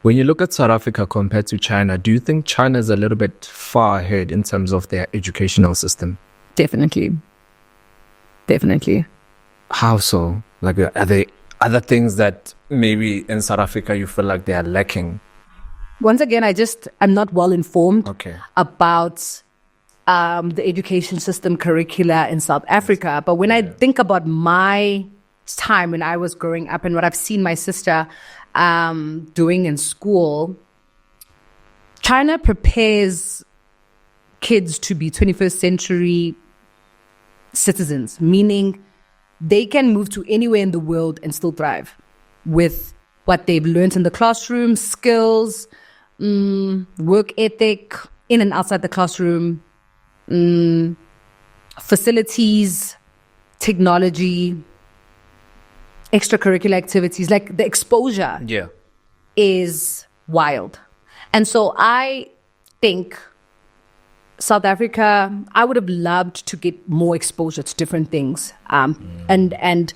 When you look at South Africa compared to China, do you think China is a little bit far ahead in terms of their educational system? Definitely. How so? Like, are there other things that maybe in South Africa you feel like they are lacking? Once again, I'm not well informed about the education system curricula in South Africa. But when I think about my time when I was growing up and what I've seen my sister doing in school, China prepares kids to be 21st century citizens, meaning they can move to anywhere in the world and still thrive with what they've learned in the classroom, skills, work ethic, in and outside the classroom, facilities, technology, extracurricular activities. Like the exposure is wild. And so I think South Africa, I would have loved to get more exposure to different things, and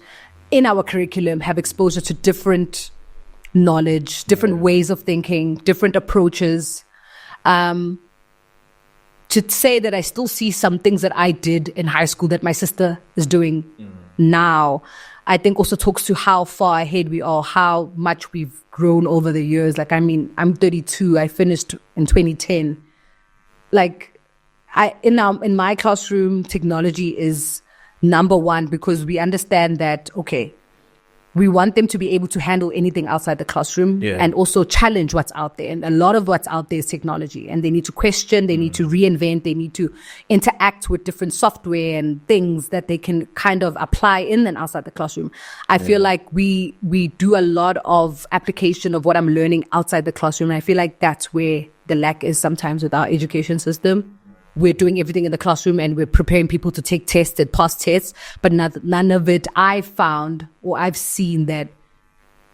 in our curriculum have exposure to different knowledge, different ways of thinking, different approaches. To say that I still see some things that I did in high school that my sister is doing now, I think also talks to how far ahead we are, how much we've grown over the years. Like, I mean, I'm 32. I finished in 2010. Like, in my classroom, technology is number one because we understand that, okay, we want them to be able to handle anything outside the classroom and also challenge what's out there. And a lot of what's out there is technology, and they need to question, they need to reinvent, they need to interact with different software and things that they can kind of apply in and outside the classroom. I feel like we do a lot of application of what I'm learning outside the classroom. And I feel like that's where the lack is sometimes with our education system. We're doing everything in the classroom and we're preparing people to take tests and pass tests, but none of it I've found or I've seen that.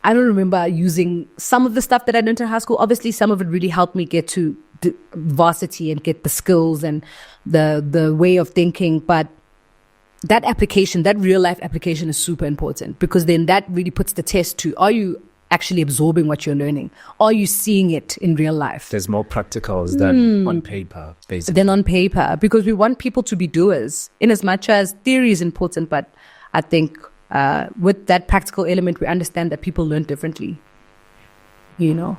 I don't remember using some of the stuff that I learned in high school. Obviously, some of it really helped me get to the varsity and get the skills and the way of thinking. But that application, that real life application is super important because then that really puts the test to, are you actually absorbing what you're learning? Are you seeing it in real life? There's more practicals than on paper, basically. Than on paper, because we want people to be doers in as much as theory is important. But I think with that practical element, we understand that people learn differently, you know?